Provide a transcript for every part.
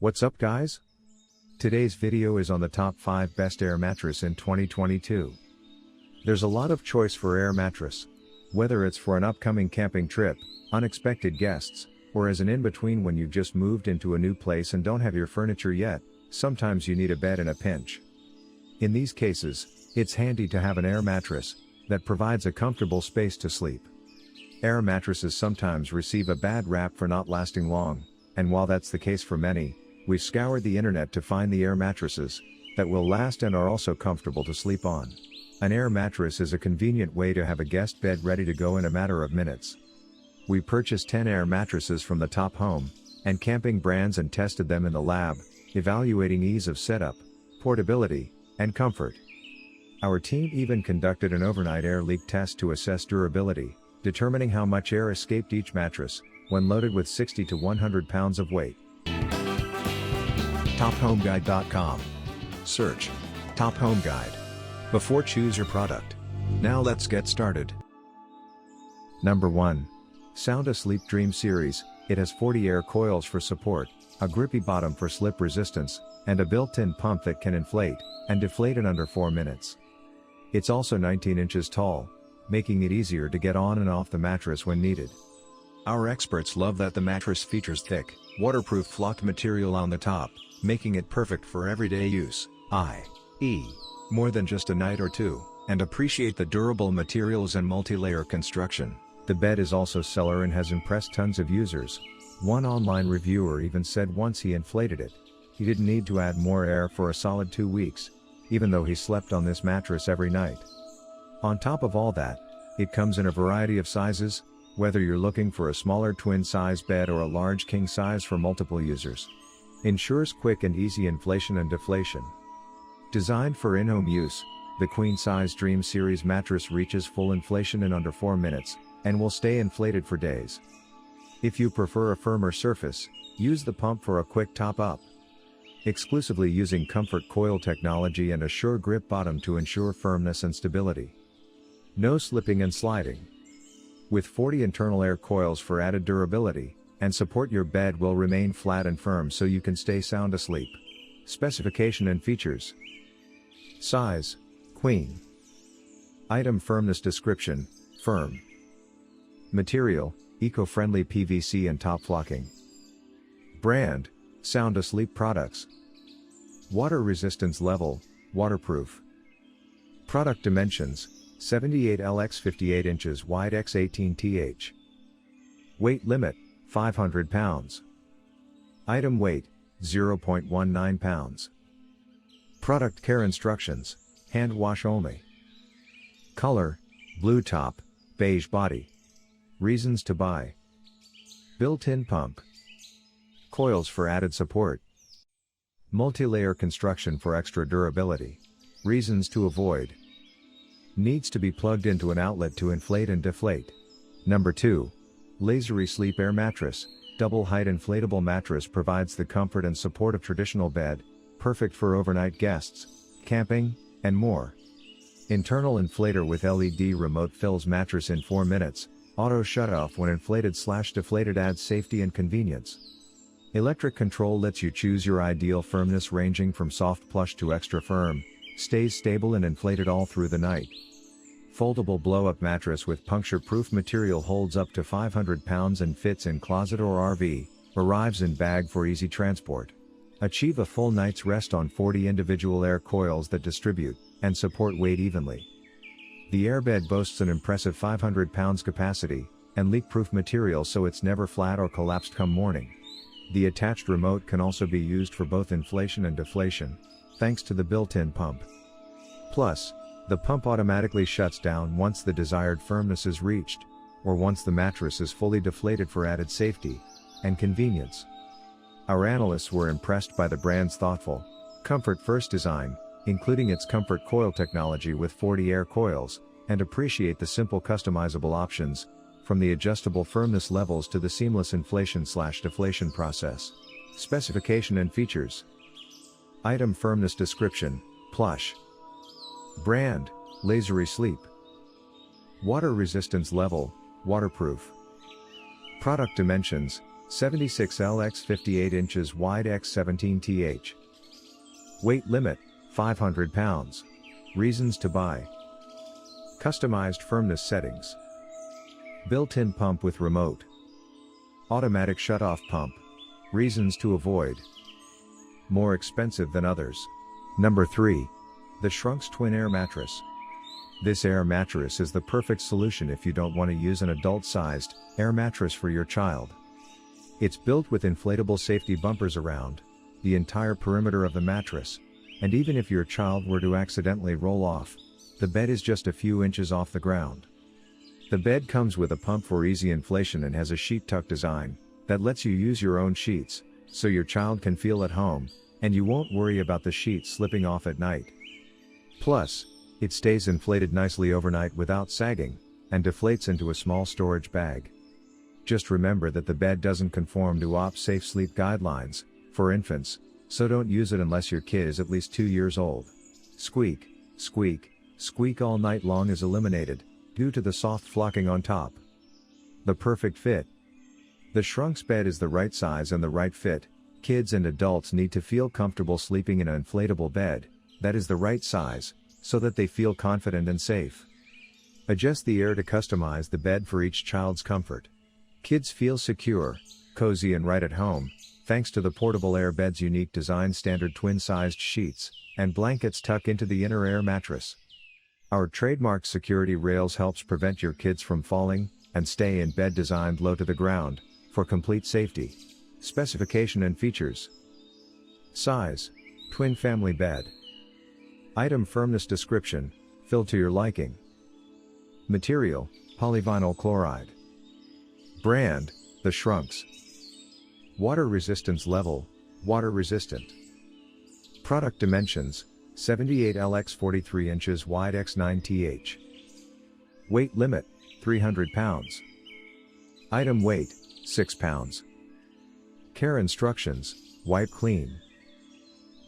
What's up guys? Today's video is on the top 5 best air mattress in 2022. There's a lot of choice for air mattress. Whether it's for an upcoming camping trip, unexpected guests, or as an in-between when you've just moved into a new place and don't have your furniture yet, sometimes you need a bed in a pinch. In these cases, it's handy to have an air mattress that provides a comfortable space to sleep. Air mattresses sometimes receive a bad rap for not lasting long, and while that's the case for many, we've scoured the internet to find the air mattresses that will last and are also comfortable to sleep on. An air mattress is a convenient way to have a guest bed ready to go in a matter of minutes. We purchased 10 air mattresses from the top home and camping brands and tested them in the lab, evaluating ease of setup, portability, and comfort. Our team even conducted an overnight air leak test to assess durability, determining how much air escaped each mattress when loaded with 60 to 100 pounds of weight. TopHomeGuide.com. Search Top Home Guide before choose your product. Now let's get started. Number 1. SoundAsleep Dream Series. It has 40 air coils for support, a grippy bottom for slip resistance, and a built-in pump that can inflate and deflate in under 4 minutes. It's also 19 inches tall, making it easier to get on and off the mattress when needed. Our experts love that the mattress features thick, waterproof flocked material on the top, making it perfect for everyday use, i.e., more than just a night or two, and appreciate the durable materials and multi-layer construction. The bed is also stellar and has impressed tons of users. One online reviewer even said once he inflated it, he didn't need to add more air for a solid 2 weeks, even though he slept on this mattress every night. On top of all that, it comes in a variety of sizes, whether you're looking for a smaller twin-size bed or a large king size for multiple users. Ensures quick and easy inflation and deflation. Designed for in-home use, the queen-size Dream Series mattress reaches full inflation in under 4 minutes, and will stay inflated for days. If you prefer a firmer surface, use the pump for a quick top-up. Exclusively using Comfort Koil technology and a sure grip bottom to ensure firmness and stability. No slipping and sliding. With 40 internal air coils for added durability, and support, your bed will remain flat and firm so you can stay sound asleep. Specification and features. Size: queen. Item firmness description: firm. Material: eco-friendly PVC and top flocking. Brand: SoundAsleep Products. Water resistance level: waterproof. Product dimensions: 78L x 58 inches wide x 18 th. Weight limit: 500 pounds. Item weight: 0.19 pounds. Product care instructions: hand wash only. Color: blue top, beige body. Reasons to buy: built-in pump, coils for added support, multi-layer construction for extra durability. Reasons to avoid: needs to be plugged into an outlet to inflate and deflate. Number 2. Lazery Sleep Air Mattress. Double height inflatable mattress provides the comfort and support of traditional bed, perfect for overnight guests, camping, and more. Internal inflator with LED remote fills mattress in 4 minutes, auto shut off when inflated/deflated adds safety and convenience. Electric control lets you choose your ideal firmness ranging from soft plush to extra firm, stays stable and inflated all through the night. Foldable blow-up mattress with puncture-proof material holds up to 500 pounds and fits in closet or RV, arrives in bag for easy transport. Achieve a full night's rest on 40 individual air coils that distribute and support weight evenly. The airbed boasts an impressive 500 pounds capacity, and leak-proof material so it's never flat or collapsed come morning. The attached remote can also be used for both inflation and deflation, thanks to the built-in pump. Plus, the pump automatically shuts down once the desired firmness is reached, or once the mattress is fully deflated for added safety and convenience. Our analysts were impressed by the brand's thoughtful, comfort-first design, including its Comfort Koil technology with 40 air coils, and appreciate the simple customizable options, from the adjustable firmness levels to the seamless inflation/deflation process. Specification and features. Item firmness description: plush. Brand: Lazery Sleep. Water resistance level: waterproof. Product dimensions: 76L x 58 inches wide x 17th. Weight limit, 500 pounds. Reasons to buy. Customized firmness settings. Built-in pump with remote. Automatic shut-off pump. Reasons to avoid. More expensive than others. Number 3. The Shrunks Twin Air Mattress. This air mattress is the perfect solution if you don't want to use an adult-sized air mattress for your child. It's built with inflatable safety bumpers around the entire perimeter of the mattress, and even if your child were to accidentally roll off, the bed is just a few inches off the ground. The bed comes with a pump for easy inflation and has a sheet tuck design that lets you use your own sheets, so your child can feel at home, and you won't worry about the sheets slipping off at night. Plus, it stays inflated nicely overnight without sagging, and deflates into a small storage bag. Just remember that the bed doesn't conform to OPS safe sleep guidelines for infants, so don't use it unless your kid is at least 2 years old. Squeak, squeak, squeak all night long is eliminated, due to the soft flocking on top. The perfect fit. The Shrunks bed is the right size and the right fit. Kids and adults need to feel comfortable sleeping in an inflatable bed that is the right size, so that they feel confident and safe. Adjust the air to customize the bed for each child's comfort. Kids feel secure, cozy and right at home, thanks to the portable air bed's unique design. Standard twin-sized sheets and blankets tuck into the inner air mattress. Our trademark security rails helps prevent your kids from falling, and stay in bed designed low to the ground for complete safety. Specification and features. Size: twin family bed. Item firmness description: fill to your liking. Material: polyvinyl chloride. Brand: the Shrunks. Water resistance level: water resistant. Product dimensions: 78L x 43 inches wide x 9th. Weight limit: 300 pounds. Item weight: 6 pounds. Care instructions: wipe clean.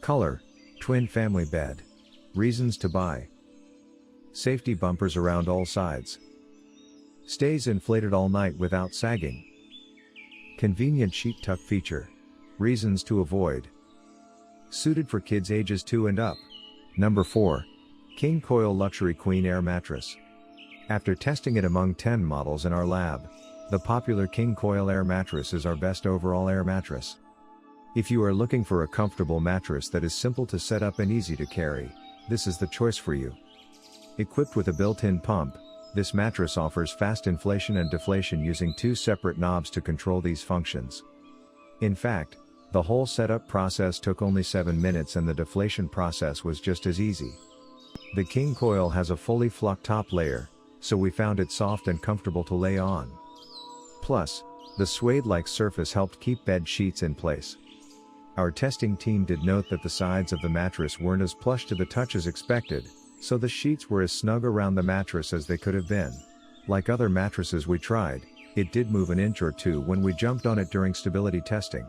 Color: twin family bed. Reasons to buy. Safety bumpers around all sides. Stays inflated all night without sagging. Convenient sheet tuck feature. Reasons to avoid. Suited for kids ages 2 and up. Number 4. King Koil Luxury Queen Air Mattress. After testing it among 10 models in our lab, the popular King Koil Air Mattress is our best overall air mattress. If you are looking for a comfortable mattress that is simple to set up and easy to carry, this is the choice for you. Equipped with a built-in pump, this mattress offers fast inflation and deflation using 2 separate knobs to control these functions. In fact, the whole setup process took only 7 minutes and the deflation process was just as easy. The King Koil has a fully flocked top layer, so we found it soft and comfortable to lay on. Plus, the suede-like surface helped keep bed sheets in place. Our testing team did note that the sides of the mattress weren't as plush to the touch as expected, so the sheets were as snug around the mattress as they could have been. Like other mattresses we tried, it did move an inch or two when we jumped on it during stability testing.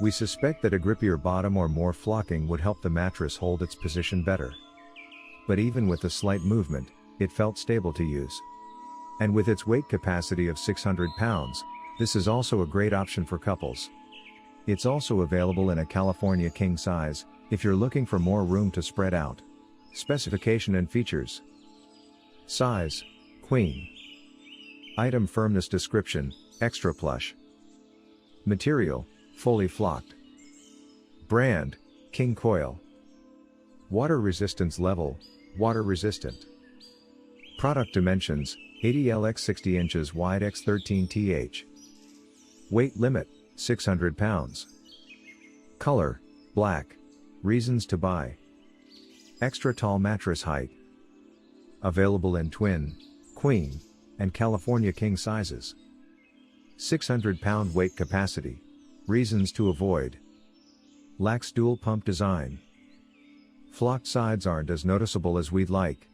We suspect that a grippier bottom or more flocking would help the mattress hold its position better. But even with the slight movement, it felt stable to use. And with its weight capacity of 600 pounds, this is also a great option for couples. It's also available in a California king size, if you're looking for more room to spread out. Specification and features. Size: queen. Item firmness description: extra plush. Material: fully flocked. Brand: King Koil. Water resistance level: water resistant. Product dimensions: 80L x 60 inches wide x 13th. Weight limit: 600 pounds. Color: black. Reasons to buy. Extra tall mattress height. Available in twin, queen, and California king sizes. 600-pound weight capacity. Reasons to avoid. Lacks dual pump design. Flocked sides aren't as noticeable as we'd like.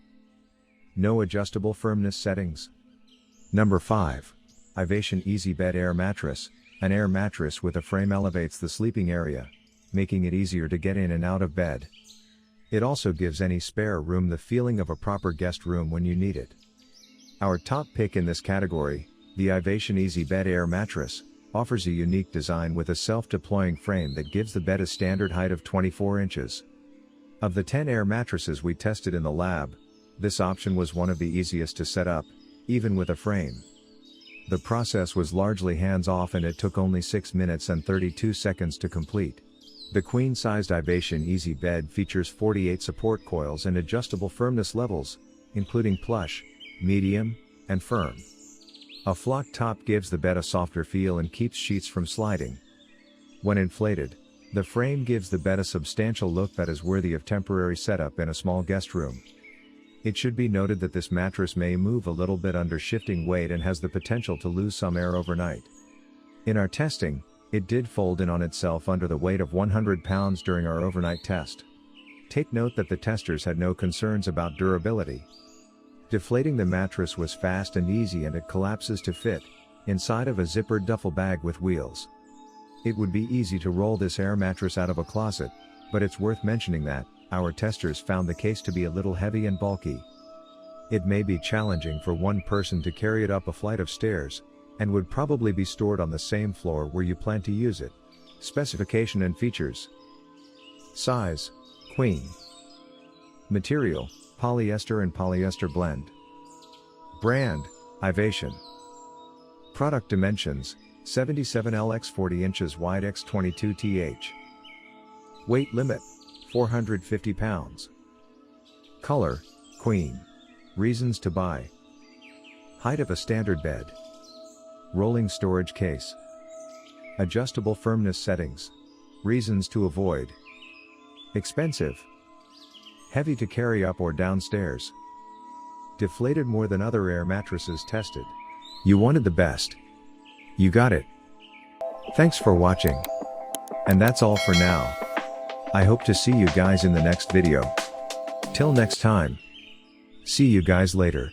No adjustable firmness settings. Number 5. Ivation EZ-Bed Air Mattress. An air mattress with a frame elevates the sleeping area, making it easier to get in and out of bed. It also gives any spare room the feeling of a proper guest room when you need it. Our top pick in this category, the Ivation EZ-Bed Air Mattress, offers a unique design with a self-deploying frame that gives the bed a standard height of 24 inches. Of the 10 air mattresses we tested in the lab, this option was one of the easiest to set up, even with a frame. The process was largely hands-off and it took only 6 minutes and 32 seconds to complete. The queen-sized Ivation EZ-Bed features 48 support coils and adjustable firmness levels, including plush, medium, and firm. A flock top gives the bed a softer feel and keeps sheets from sliding. When inflated, the frame gives the bed a substantial look that is worthy of temporary setup in a small guest room. It should be noted that this mattress may move a little bit under shifting weight and has the potential to lose some air overnight. In our testing, it did fold in on itself under the weight of 100 pounds during our overnight test. Take note that the testers had no concerns about durability. Deflating the mattress was fast and easy and it collapses to fit inside of a zippered duffel bag with wheels. It would be easy to roll this air mattress out of a closet, but it's worth mentioning that our testers found the case to be a little heavy and bulky. It may be challenging for one person to carry it up a flight of stairs, and would probably be stored on the same floor where you plan to use it. Specification and features. Size: queen. Material: polyester and polyester blend. Brand: Ivation. Product dimensions: 77L x 40 inches wide x 22 th. Weight limit: 450 pounds. Color: queen. Reasons to buy: height of a standard bed. Rolling storage case. Adjustable firmness settings. Reasons to avoid: expensive. Heavy to carry up or downstairs. Deflated more than other air mattresses tested. You wanted the best. You got it. Thanks for watching. And that's all for now. I hope to see you guys in the next video. Till next time. See you guys later.